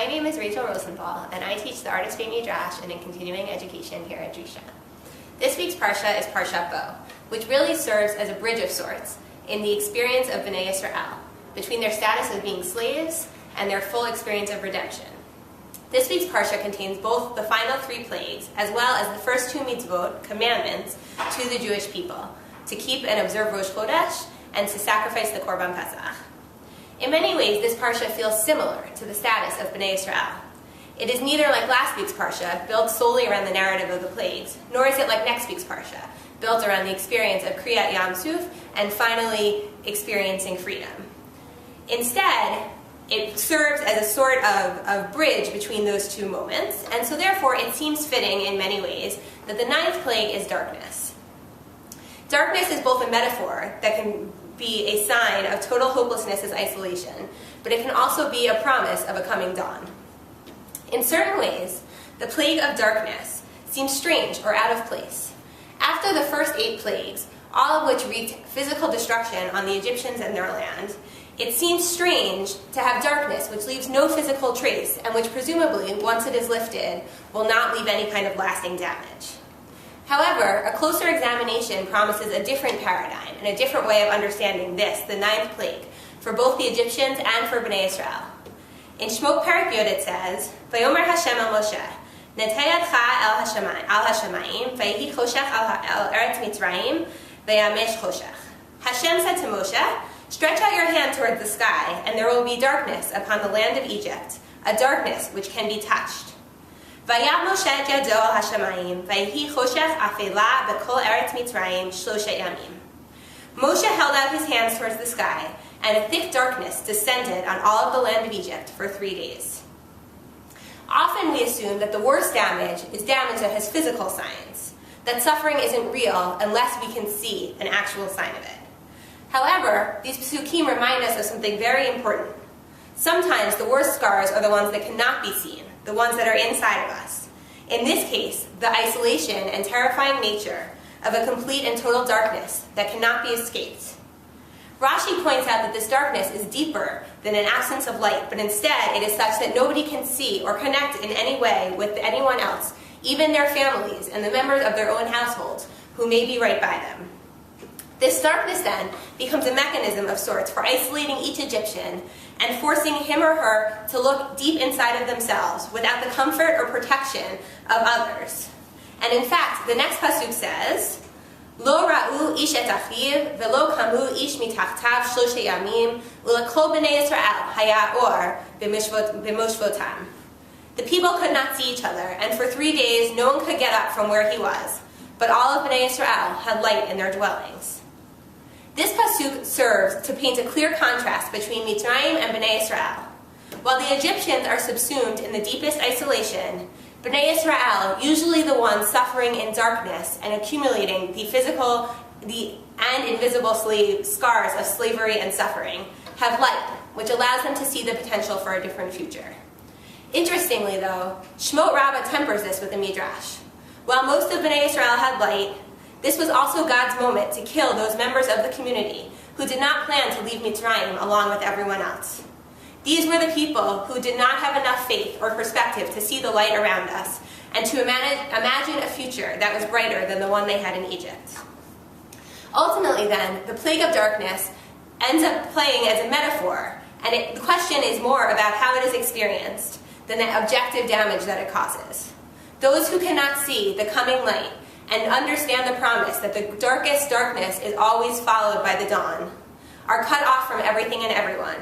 name is Rachel Rosenthal, and I teach the Art of Speaking Midrash and in continuing education here at Drisha. This week's Parsha is Parashat Bo, which really serves as a bridge of sorts in the experience of Bnei Yisrael, between their status of being slaves and their full experience of redemption. This week's Parsha contains both the final 3 plagues, as well as the first 2 mitzvot, commandments, to the Jewish people, to keep and observe Rosh Chodesh, and to sacrifice the Korban Pesach. In many ways, this Parsha feels similar to the status of Bnei Yisrael. It is neither like last week's Parsha, built solely around the narrative of the plagues, nor is it like next week's Parsha, built around the experience of Kriyat Yam Suf and finally experiencing freedom. Instead, it serves as a sort of bridge between those 2 moments, and so therefore it seems fitting in many ways that the 9th plague is darkness. Darkness is both a metaphor that can be a sign of total hopelessness as isolation, but it can also be a promise of a coming dawn. In certain ways, the plague of darkness seems strange or out of place. After the first 8 plagues, all of which wreaked physical destruction on the Egyptians and their land, it seems strange to have darkness which leaves no physical trace and which presumably, once it is lifted, will not leave any kind of lasting damage. However, a closer examination promises a different paradigm and a different way of understanding this, the 9th plague, for both the Egyptians and for Bnei Yisrael. In Shemot Perek Yod it says, "Vayomer Hashem el Moshe, netei yadcha al hashamayim, vayehi choshech al eretz Mitzrayim, vayamesh choshech." Hashem said to Moshe, "Stretch out your hand towards the sky, and there will be darkness upon the land of Egypt, a darkness which can be touched. Vayam Moshe et yado al hashamayim, vayehi choshech afela b'kol eretz Mitzrayim shlosha yamim." Moshe held out his hands towards the sky, and a thick darkness descended on all of the land of Egypt for 3 days. Often we assume that the worst damage is damage that has physical signs, that suffering isn't real unless we can see an actual sign of it. However, these psukim remind us of something very important. Sometimes the worst scars are the ones that cannot be seen, the ones that are inside of us. In this case, the isolation and terrifying nature of a complete and total darkness that cannot be escaped. Rashi points out that this darkness is deeper than an absence of light, but instead it is such that nobody can see or connect in any way with anyone else, even their families and the members of their own households, who may be right by them. This darkness then becomes a mechanism of sorts for isolating each Egyptian and forcing him or her to look deep inside of themselves without the comfort or protection of others. And in fact, the next pasuk says, "Lo ra'u ish et achiv, velo kamu ish mitachtav shlosha yamim, ulakol b'nei Yisrael haya or b'moshvotam." The people could not see each other, and for 3 days no one could get up from where he was, but all of Bnei Yisrael had light in their dwellings. This pasuk serves to paint a clear contrast between Mitzrayim and Bnei Yisrael. While the Egyptians are subsumed in the deepest isolation, Bnei Yisrael, usually the ones suffering in darkness and accumulating the physical and invisible scars of slavery and suffering, have light, which allows them to see the potential for a different future. Interestingly, though, Shemot Rabbah tempers this with a midrash. While most of Bnei Yisrael had light, this was also God's moment to kill those members of the community who did not plan to leave Mitzrayim along with everyone else. These were the people who did not have enough faith or perspective to see the light around us and to imagine a future that was brighter than the one they had in Egypt. Ultimately then, the plague of darkness ends up playing as a metaphor, and the question is more about how it is experienced than the objective damage that it causes. Those who cannot see the coming light and understand the promise that the darkest darkness is always followed by the dawn are cut off from everything and everyone.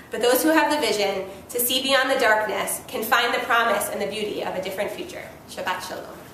But those who have the vision to see beyond the darkness can find the promise and the beauty of a different future. Shabbat Shalom.